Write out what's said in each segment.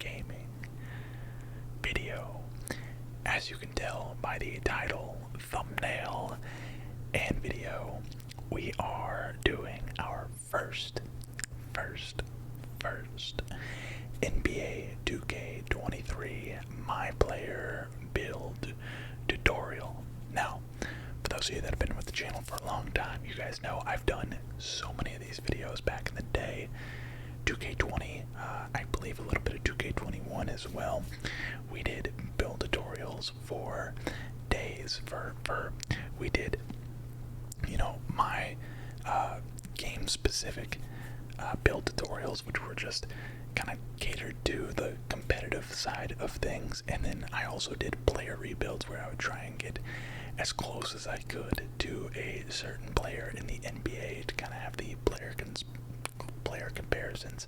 gaming video. As you can tell by the title, thumbnail, and video, we are doing our first NBA 2K23 MyPlayer build tutorial. Now, for those of you that have been with the channel for a long time, you guys know I've done so many of these videos back in the day. 2K20, I believe a little bit of 2K21 as well. We did build tutorials for days, we did, my game specific build tutorials, which were just kind of catered to the competitive side of things, and then I also did player rebuilds where I would try and get as close as I could to a certain player in the NBA to kind of have the player comparisons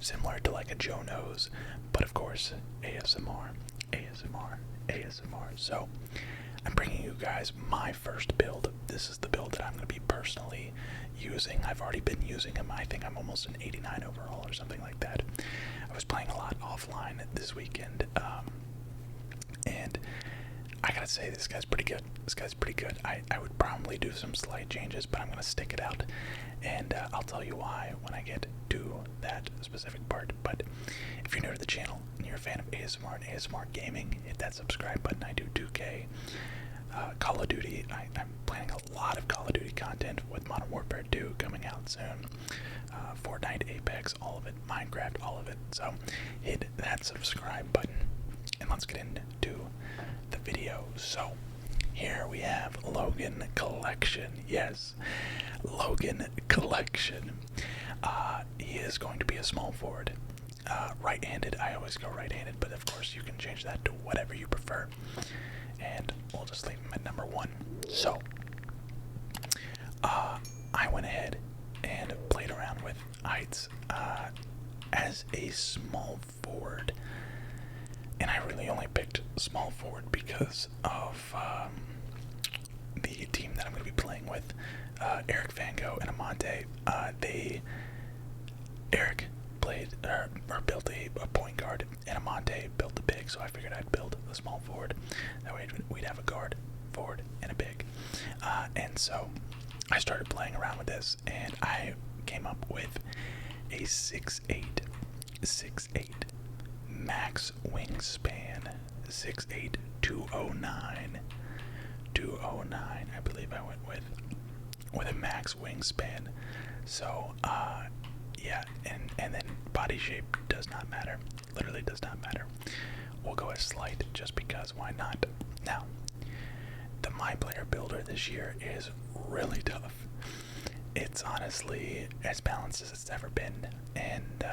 similar to like a Joe Knows, but of course ASMR. So I'm bringing you guys my first build. This is the build that I'm going to be personally using. I've already been using him. I think I'm almost an 89 overall or something like that. I was playing a lot offline this weekend, and I gotta say, this guy's pretty good. I would probably do some slight changes, but I'm gonna stick it out, and I'll tell you why when I get to that specific part. But if you're new to the channel and you're a fan of ASMR and ASMR gaming, hit that subscribe button. I do 2K, Call of Duty. I'm planning a lot of Call of Duty content with Modern Warfare 2 coming out soon. FORTNITE, Apex, all of it, Minecraft, all of it. So hit that subscribe button, and let's get into the video. So here we have Logan Collection. Yes, Logan Collection. He is going to be a small forward. Right-handed. I always go right-handed, but of course you can change that to whatever you prefer. And we'll just leave him at number 1. So, I went ahead and played around with heights as a small forward. And I really only picked small forward because of the team that I'm going to be playing with, Eric Vango and Amante. Eric played or built a point guard, and Amante built the big, so I figured I'd build a small forward. That way we'd have a guard, forward, and a big. And so I started playing around with this, and I came up with a 6'8", max wingspan, 6'8", 209, I believe I went with a max wingspan. So, yeah, and then body shape does not matter, literally does not matter. We'll go as slight just because, why not? Now, the MyPlayer builder this year is really tough. It's honestly as balanced as it's ever been, and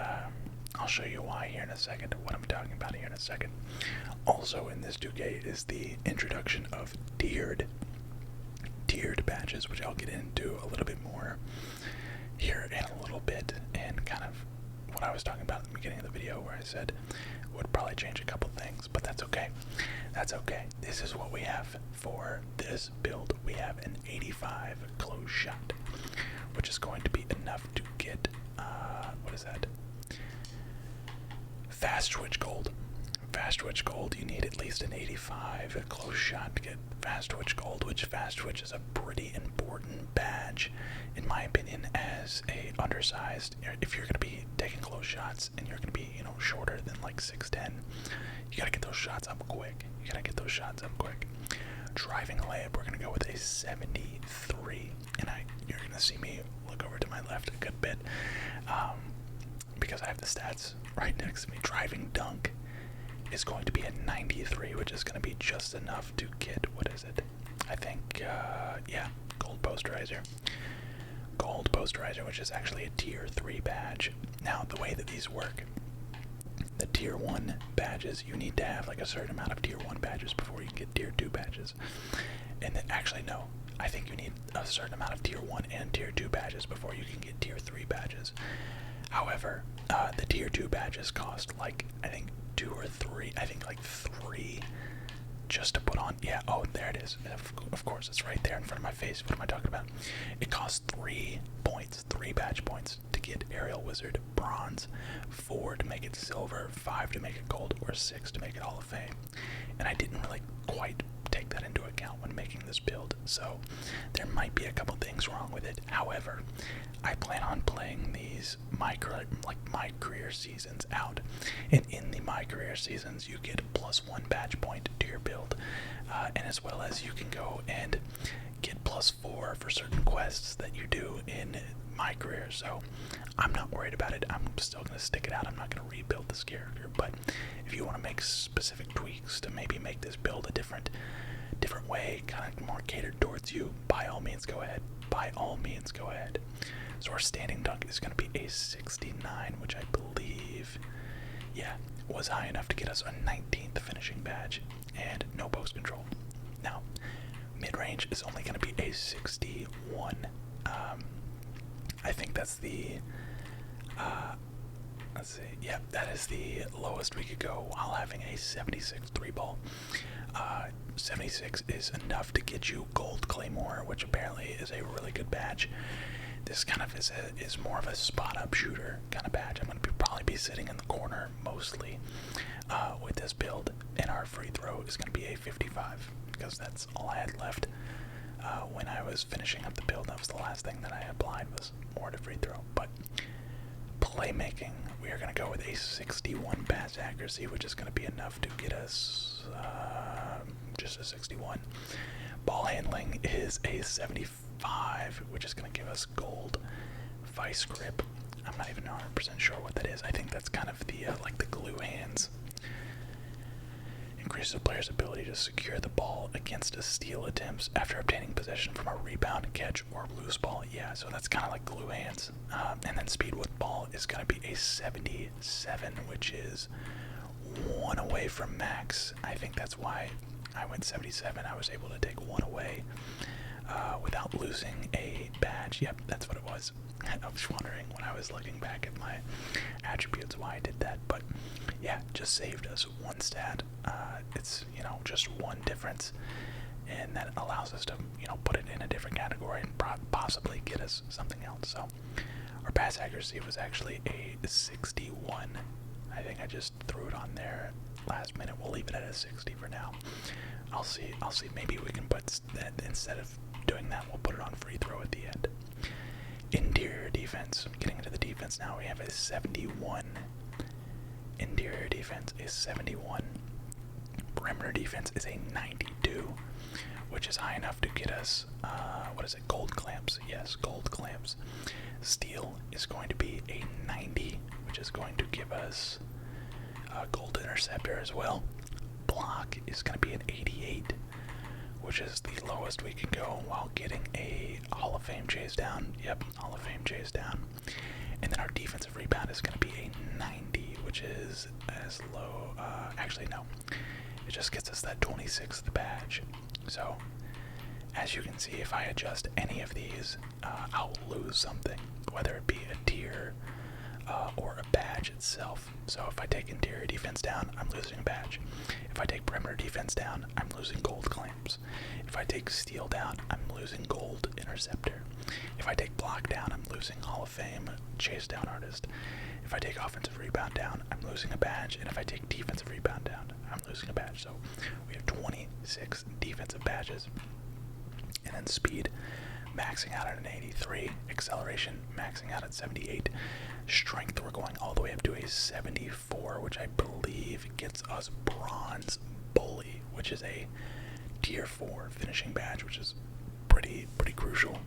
I'll show you why here in a second, what I'm talking about here in a second. Also in this 2K is the introduction of tiered badges, which I'll get into a little bit more here in a little bit, and kind of what I was talking about at the beginning of the video where I said would probably change a couple things, but that's okay. That's okay. This is what we have for this build. We have an 85 close shot, which is going to be enough to get, what is that? Fast twitch gold. Fast twitch gold, you need at least an 85 close shot to get fast twitch gold, which fast twitch is a pretty important badge, in my opinion, as a undersized. If you're going to be taking close shots and you're going to be, shorter than like 6'10", you got to get those shots up quick. Driving layup, we're going to go with a 73, and you're going to see me look over to my left a good bit, because I have the stats right next to me. Driving dunk is going to be a 93, which is going to be just enough to get, what is it? I think, yeah, gold posterizer. Gold posterizer, which is actually a tier 3 badge. Now, the way that these work, the tier 1 badges, you need to have like a certain amount of tier 1 badges before you can get tier 2 badges. And then, actually, no, I think you need a certain amount of tier 1 and tier 2 badges before you can get tier 3 badges. However, the tier 2 badges cost like, I think 2 or 3, I think like 3 just to put on, yeah, oh, there it is. Of course, it's right there in front of my face. What am I talking about? It costs 3 points, 3 badge points to get Aerial Wizard Bronze, 4 to make it Silver, 5 to make it Gold, or 6 to make it Hall of Fame. And I didn't really quite take that into account when making this build, so there might be a couple things wrong with it. However, I plan on playing these my career seasons out, and in the my career seasons you get +1 badge point to your build, and as well as you can go and get +4 for certain quests that you do in my career. So I'm not worried about it. I'm still going to stick it out. I'm not going to rebuild this character, but if you want to make specific tweaks to maybe make this build a different way, kind of more catered towards you, by all means go ahead. By all means go ahead. So our standing dunk is going to be a 69, which I believe, yeah, was high enough to get us a 19th finishing badge, and no post control. Now, mid-range is only going to be a 61. I think that's the, let's see, yeah, that is the lowest we could go while having a 76 3-ball. 76 is enough to get you Gold Claymore, which apparently is a really good badge. This kind of is more of a spot-up shooter kind of badge. I'm going to probably be sitting in the corner mostly with this build, and our free throw is going to be a 55, because that's all I had left when I was finishing up the build. That was the last thing that I applied, was more to free throw. But playmaking, we are going to go with a 61 pass accuracy, which is going to be enough to get us just a 61. Ball handling is a 75, which is going to give us Gold. Vice grip, I'm not even 100% sure what that is. I think that's kind of the like the glue hands. Increases a player's ability to secure the ball against a steal attempts after obtaining possession from a rebound, catch, or loose ball. Yeah, so that's kind of like glue hands. And then speed with ball is going to be a 77, which is 1 away from max. I think that's why I went 77. I was able to take 1 away without losing a badge. Yep, that's what it was. I was wondering when I was looking back at my attributes why I did that, but yeah, just saved us 1 stat. It's, you know, just 1 difference, and that allows us to, you know, put it in a different category and possibly get us something else. So our pass accuracy was actually a 61. I think I just threw it on there last minute. We'll leave it at a 60 for now. I'll see. Maybe we can put that, instead of doing that, we'll put it on free throw at the end. Interior defense. Getting into the defense now, we have a 71. Interior defense is 71. Perimeter defense is a 92, which is high enough to get us, what is it, gold clamps? Yes, gold clamps. Steal is going to be a 90, which is going to give us a gold interceptor as well. Block is going to be an 88, which is the lowest we can go while getting a Hall of Fame chase down. Yep, Hall of Fame chase down. And then our defensive rebound is going to be a 90, which is as low, actually no, it just gets us that 26th badge. So, as you can see, if I adjust any of these, I'll lose something, whether it be a tier or a badge itself. So if I take interior defense down, I'm losing a badge. If I take perimeter defense down, I'm losing gold clamps. If I take steal down, I'm losing gold interceptor. If I take block down, I'm losing Hall of Fame chase down artist. If I take offensive rebound down, I'm losing a badge. And if I take defensive rebound down, I'm losing a badge. So we have 26 defensive badges. And then speed, maxing out at an 83. Acceleration, maxing out at 78. Strength, we're going all the way up to a 74, which I believe gets us bronze bully, which is a tier 4 finishing badge, which is pretty crucial.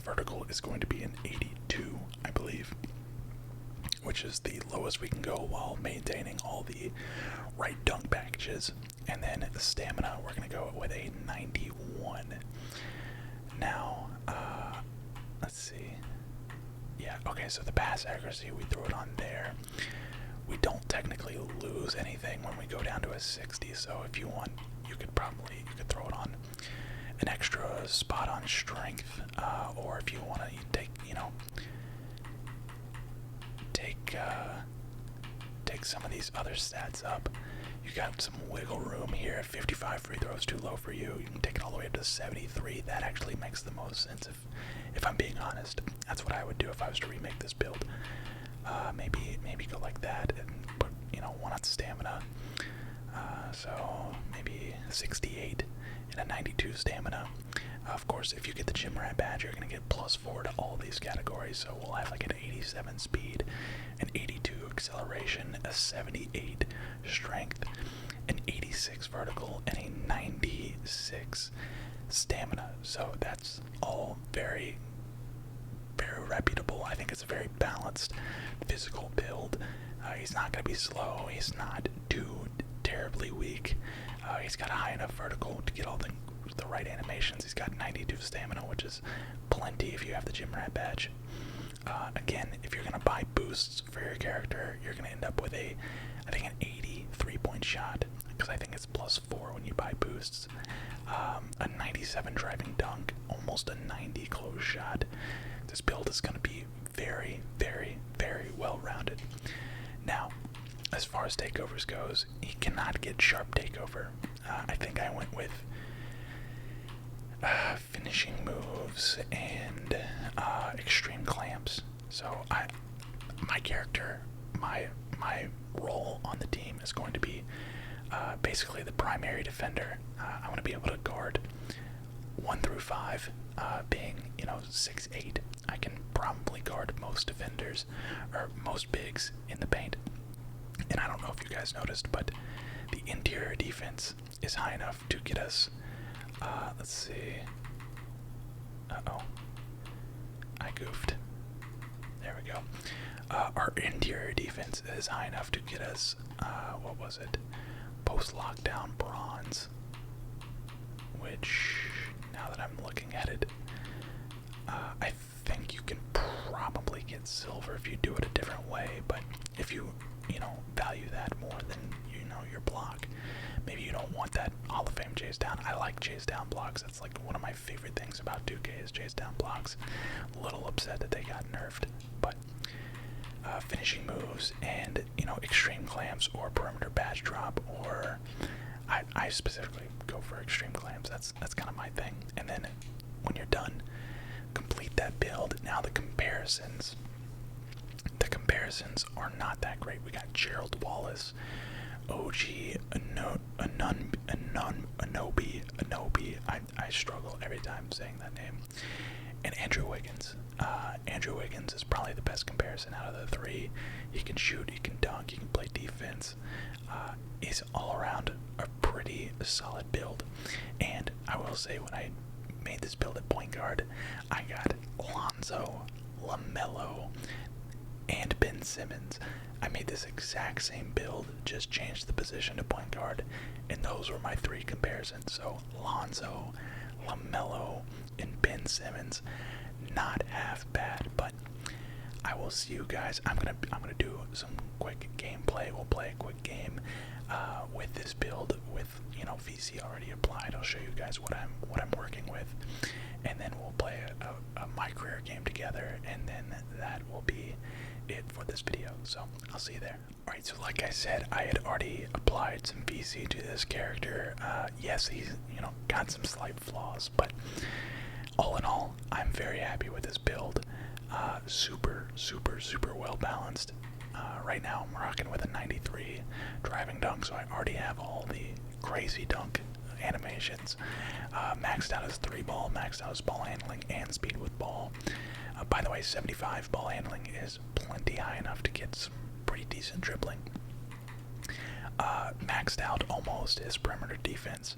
Vertical is going to be an 82, I believe, which is the lowest we can go while maintaining all the right dunk packages. And then the stamina, we're going to go with a 91. Now, let's see. Yeah, okay, so the pass accuracy, we threw it on there. We don't technically lose anything when we go down to a 60, so if you want, you could throw it on an extra spot on strength, or if you want to take, take some of these other stats up, You got some wiggle room here. 55 free throws too low for you. You can take it all the way up to 73. That actually makes the most sense if I'm being honest. That's what I would do if I was to remake this build. Maybe go like that and put, you know, 1 on stamina. So maybe 68 and a 92 stamina. Of course, if you get the gym rat badge, you're gonna get +4 to all these categories. So we'll have like an 87 speed, an 82 acceleration, a 78 strength, an 86 vertical, and a 96 stamina. So that's all very, very reputable. I think it's a very balanced physical build. He's not gonna be slow. He's not too terribly weak. He's got a high enough vertical to get all the right animations. He's got 92 stamina, which is plenty if you have the gym rat badge. Again, if you're gonna buy boosts for your character, you're gonna end up with I think an 80 3-point shot, because I think it's +4 when you buy boosts. A 97 driving dunk, almost a 90 close shot. This build is gonna be very, very, very well rounded. Now, as far as takeovers goes, he cannot get sharp takeover. I think I went with finishing moves and extreme clamps. So my character, my role on the team is going to be basically the primary defender. I want to be able to guard 1 through 5, being 6'8". I can probably guard most defenders or most bigs in the paint. And I don't know if you guys noticed, but the interior defense is high enough to get us, let's see, uh-oh, I goofed, there we go. Our interior defense is high enough to get us, what was it, post-lockdown bronze, which, now that I'm looking at it, I think you can probably get silver if you do it a different way, but if you value that more than, your block. Maybe you don't want that Hall of Fame chase down. I like chase down blocks. That's like one of my favorite things about 2K is chase down blocks. A little upset that they got nerfed, but finishing moves and, extreme clamps or perimeter badge drop, or I specifically go for extreme clamps. That's kind of my thing. And then when you're done, complete that build. Now the comparisons are not that great. We got Gerald Wallace, OG, Anobi. I struggle every time saying that name. And Andrew Wiggins. Andrew Wiggins is probably the best comparison out of the 3. He can shoot, he can dunk, he can play defense. He's all around a pretty solid build. And I will say, when I made this build at point guard, I got Lonzo, LaMelo, and Ben Simmons. I made this exact same build, just changed the position to point guard, and those were my 3 comparisons. So Lonzo, LaMelo, and Ben Simmons, not half bad. But I will see you guys. I'm gonna do some quick gameplay. We'll play a quick game with this build with VC already applied. I'll show you guys what I'm working with, and then we'll play a my career game together, and then that will be it for this video. So I'll see you there. Alright, so like I said, I had already applied some VC to this character. Yes, he's got some slight flaws, but all in all, I'm very happy with this build. Super well balanced. Right now I'm rocking with a 93 driving dunk, so I already have all the crazy dunk animations. Maxed out his 3-ball, maxed out his ball handling and speed with ball. By the way, 75 ball handling is plenty high enough to get some pretty decent dribbling. Maxed out almost his perimeter defense.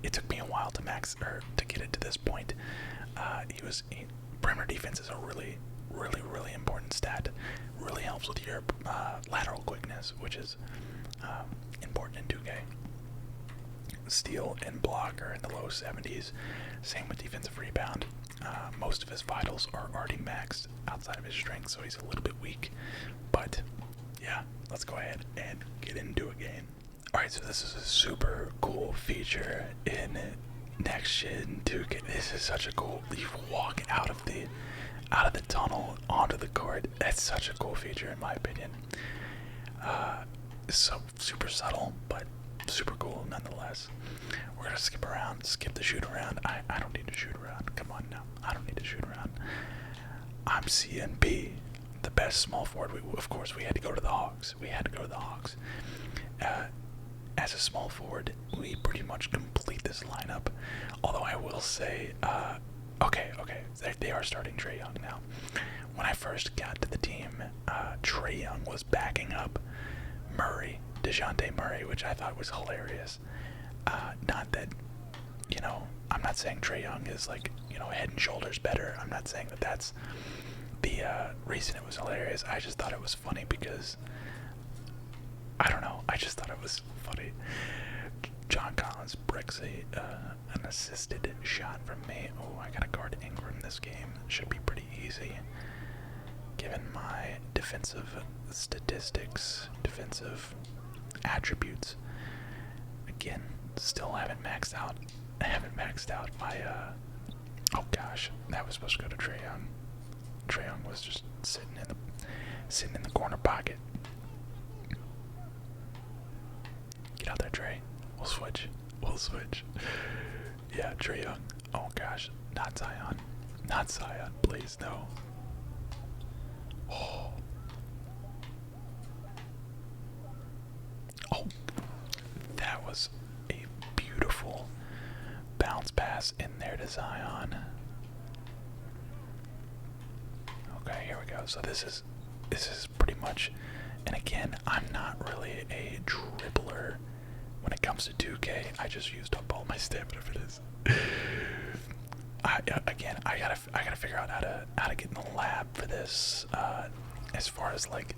It took me a while to to get it to this point. Perimeter defense is a really important stat. Really helps with your lateral quickness, which is important in 2K. Steal and block are in the low 70s. Same with defensive rebound. Most of his vitals are already maxed outside of his strength, so he's a little bit weak. But yeah, let's go ahead and get into a game. Alright, so this is a super cool feature in next gen 2K. This is such a cool, you walk out of the tunnel onto the court. That's such a cool feature in my opinion. is so super subtle, but super cool nonetheless. We're gonna skip around, skip the shoot around. I don't need to shoot around. Come on now, I don't need to shoot around. I'm CNP, the best small forward. Of course, we had to go to the Hawks. We had to go to the Hawks. As a small forward, we pretty much complete this lineup. Although I will say, okay, they are starting Trae Young now. When I first got to the team, Trae Young was backing up Murray, DeJounte Murray, which I thought was hilarious. Not that, you know, I'm not saying Trae Young is like, you know, head and shoulders better. I'm not saying that that's the reason it was hilarious. I just thought it was funny because, I don't know, I just thought it was funny. John Collins breaks an assisted shot from me. Oh, I gotta guard Ingram this game. Should be pretty easy, given my defensive statistics, defensive attributes. Again, still haven't maxed out. I haven't maxed out my. Oh gosh, that was supposed to go to Trae Young. Trae Young was just sitting in the corner pocket. Get out there, Trae. We'll switch. We'll switch. Yeah, Trae Young. Oh gosh, not Zion. Not Zion, please, no. Oh. Oh. That was a beautiful bounce pass in there to Zion. Okay, here we go. So this is pretty much, and again, I'm not really a dribbler when it comes to 2K. I just used up all my stamina for this. I gotta figure out how to get in the lab for this. As far as like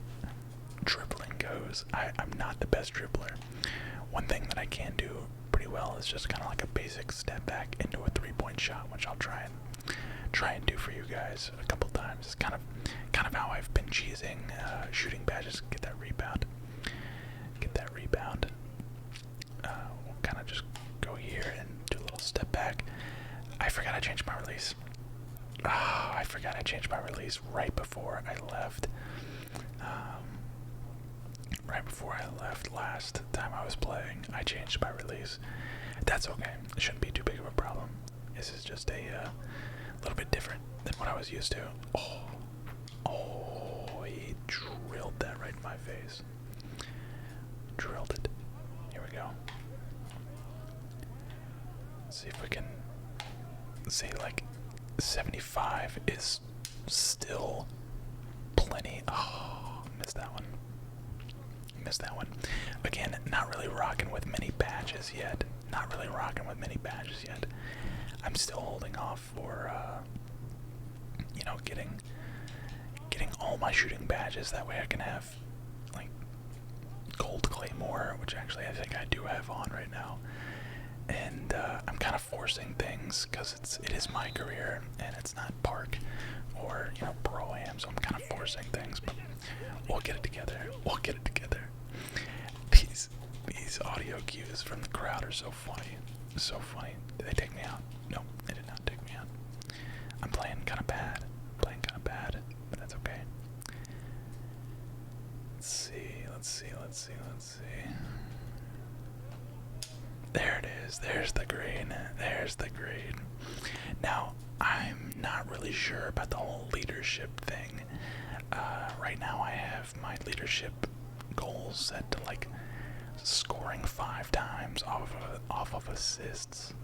dribbling goes, I'm not the best dribbler. One thing that I can do pretty well is just kind of like a basic step back into a 3-point shot, which I'll try and do for you guys a couple times. It's kind of how I've been cheesing shooting badges. Get that rebound. We'll kind of just go here and do a little step back. I forgot I changed my release. I forgot I changed my release right before I left. Right before I left last time I was playing, I changed my release. That's okay. It shouldn't be too big of a problem. This is just a little bit different than what I was used to. Oh, he drilled that right in my face. Drilled it. Here we go. Let's see if we can say like 75 is still plenty. Oh, missed that one. Again, not really rocking with many badges yet. I'm still holding off for, you know, getting all my shooting badges. That way I can have, like, gold claymore, which actually I think I do have on right now. And I'm kind of forcing things because it is my career and it's not Park or, you know, Pro-Am, so I'm kind of forcing things, but we'll get it together. These audio cues from the crowd are so funny. Did they take me out? No, they did not take me out. I'm playing kind of bad, but that's okay. Let's see. There it is. There's the green. Now, I'm not really sure about the whole leadership thing. Right now I have my leadership goals set to like scoring 5 times off of assists.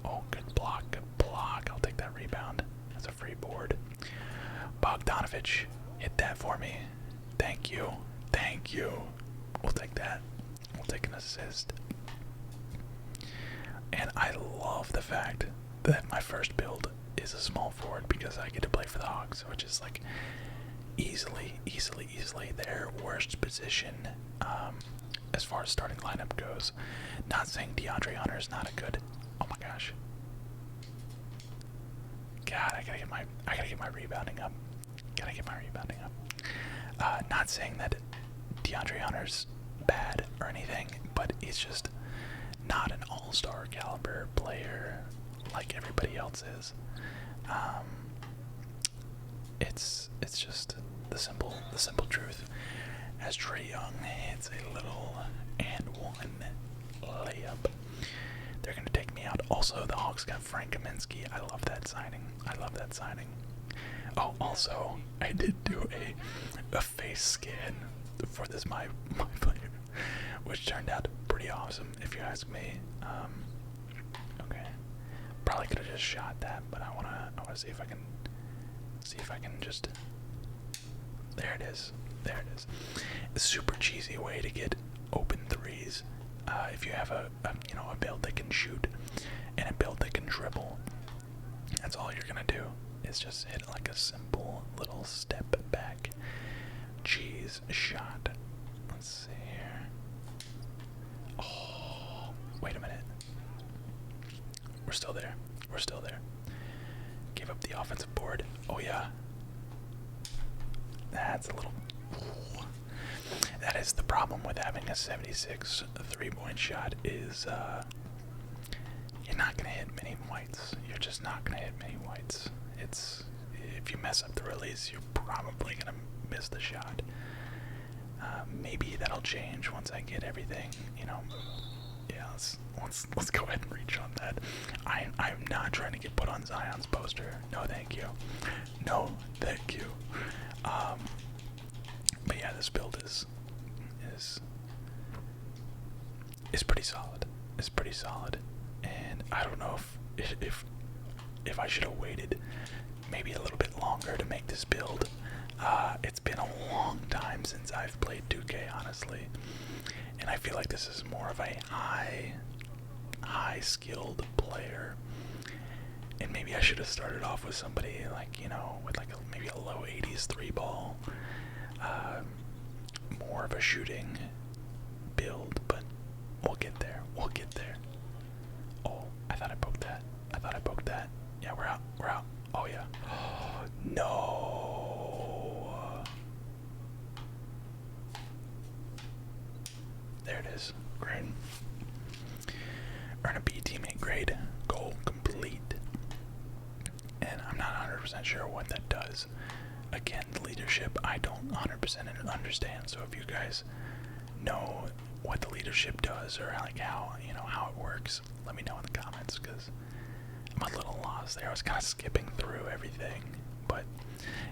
Oh, good block. I'll take that rebound. That's a free board. Bogdanovich, hit that for me. Thank you. We'll take that. We'll take an assist. And I love the fact that my first build is a small forward because I get to play for the Hawks, which is like easily their worst position as far as starting lineup goes. Not saying DeAndre Hunter is not a good. Oh my gosh. God, I gotta get my rebounding up. Not saying that DeAndre Hunter's bad or anything, but he's just not an all-star caliber player like everybody else is. It's just the simple truth. as Trae Young hits a little and one layup. They're going to take me out. Also, the Hawks got Frank Kaminsky. I love that signing. I love that signing. Oh, also, I did do a face scan for this MyPlayer, which turned out pretty awesome, if you ask me. Okay, probably could have just shot that, but I wanna see if I can just. There it is. There it is. A super cheesy way to get open threes. If you have a build that can shoot and a build that can dribble, that's all you're gonna do is just hit like a simple little step back cheese shot. Let's see here. Oh, wait a minute. We're still there. We're still there. Gave up the offensive board. Oh yeah. That's a little. That is the problem with having a 76 3-point shot is you're not gonna hit many whites. You're just not gonna hit many whites. It's if you mess up the release, you're probably gonna miss the shot. Maybe that'll change once I get everything. Yeah. Let's go ahead and reach on that. I'm not trying to get put on Zion's poster. No, thank you. No, thank you. But yeah, this build is pretty solid. It's pretty solid, and I don't know if I should have waited maybe a little bit longer to make this build. It's been a long time since I've played 2K, honestly, and I feel like this is more of a high skilled player. And maybe I should have started off with somebody like, with like maybe a low 80s 3-ball, more of a shooting build, but we'll get there. We'll get there. Oh, I thought I poked that. Yeah, we're out. Oh yeah. No. There it is. Great. Earn a B teammate grade. Goal complete. And I'm not 100% sure what that does. Again, the leadership, I don't 100% understand. So if you guys know what the leadership does or like how it works, let me know in the comments, because I'm a little lost there. I was kind of skipping through everything, but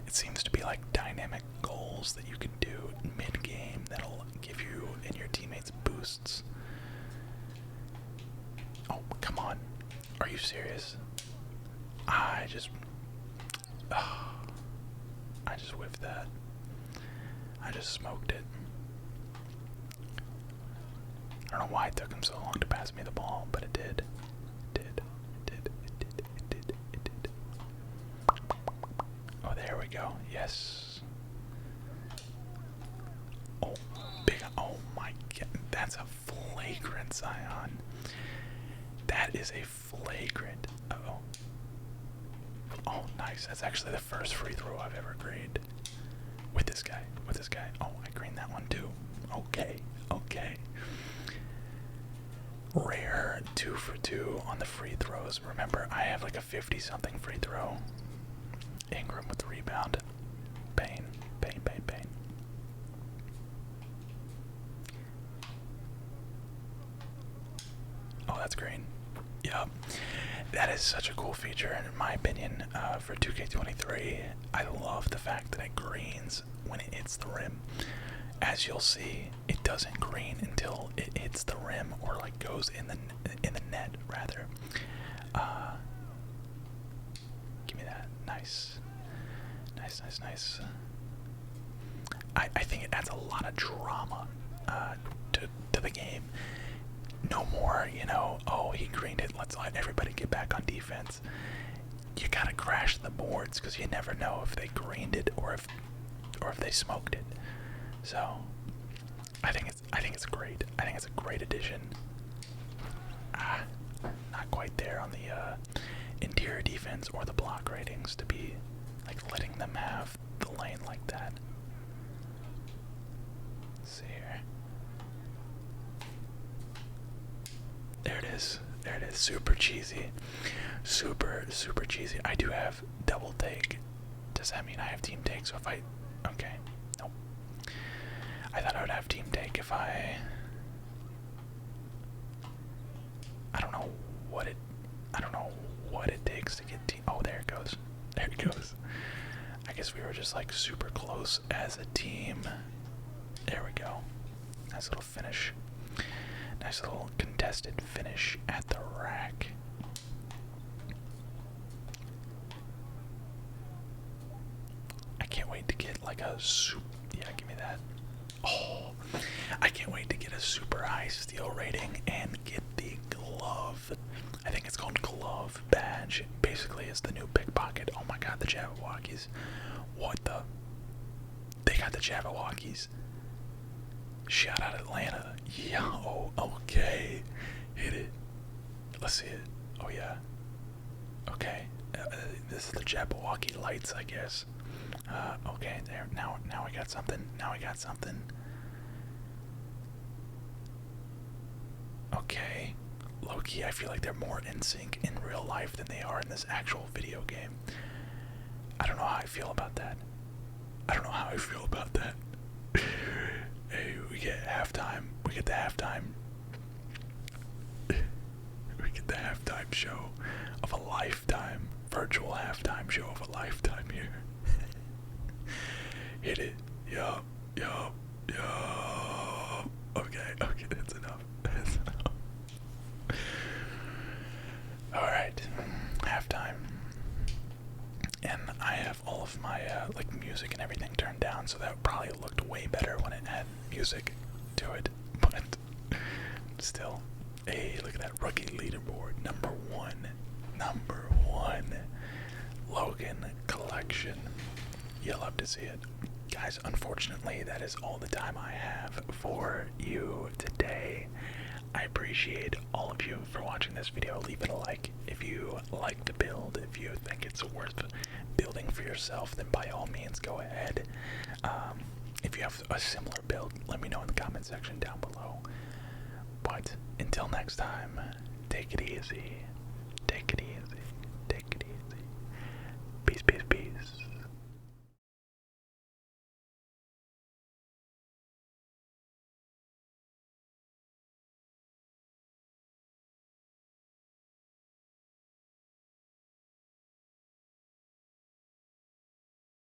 it seems to be like dynamic goals that you can do mid-game that'll give you and your teammates boosts. Oh, come on. Are you serious? I just whiffed that. I just smoked it. I don't know why it took him so long to pass me the ball, but it did. It did. Oh, there we go. Yes. Oh, big. Oh my god. That's a flagrant Zion. That is a flagrant. Uh-oh. Oh, nice. That's actually the first free throw I've ever greened. With this guy. Oh, I greened that one too. Okay. Rare 2 for 2 on the free throws. Remember, I have like a 50-something free throw. Ingram with the rebound. Pain. Oh, that's green. Yup. That is such a cool feature, and in my opinion, for 2K23, I love the fact that it greens when it hits the rim. As you'll see, it doesn't green until it hits the rim, or like goes in the net rather. Give me that. Nice. I think it adds a lot of drama to the game. No more, oh, he greened it, let's let everybody get back on defense. You gotta crash the boards because you never know if they greened it or if they smoked it. So I think it's great. I think it's a great addition. Not quite there on the interior defense or the block ratings to be like letting them have the lane like that. Let's see here. There it is. Super cheesy. Super cheesy. I do have double take. Does that mean I have team take? So if I... Okay. Nope. I think if I don't know what it takes to get oh, there it goes. There it goes. I guess we were just like super close as a team. There we go. Nice little finish. Nice little contested finish at the rack. I can't wait to get like a yeah, give me that. Oh, I can't wait to get a super high steal rating and get the glove. I think it's called glove badge. Basically, it's the new pickpocket. Oh my god, the Jabberwockies. What the? They got the Jabberwockies. Shout out Atlanta. Yo, okay. Hit it. Let's see it. Oh yeah. Okay. This is the Jabberwocky lights, I guess. Okay, there. Now I got something. Now I got something. Okay. Low-key, I feel like they're more in sync in real life than they are in this actual video game. I don't know how I feel about that. I don't know how I feel about that. Hey, we get halftime. We get the halftime. We get the halftime show of a lifetime. Virtual halftime show of a lifetime here. Hit it. Yup. Yup. Yup. Okay. Okay, that's enough. That's enough. Alright. Halftime. And I have all of my like music and everything turned down, so that probably looked way better when it had music to it. But still, hey, look at that rookie leaderboard. Number one. Number one. Logan Collection. You'll love to see it. Guys, unfortunately, that is all the time I have for you today. I appreciate all of you for watching this video. Leave it a like if you like the build. If you think it's worth building for yourself, then by all means go ahead. If you have a similar build, let me know in the comment section down below. But until next time, take it easy. Take it easy.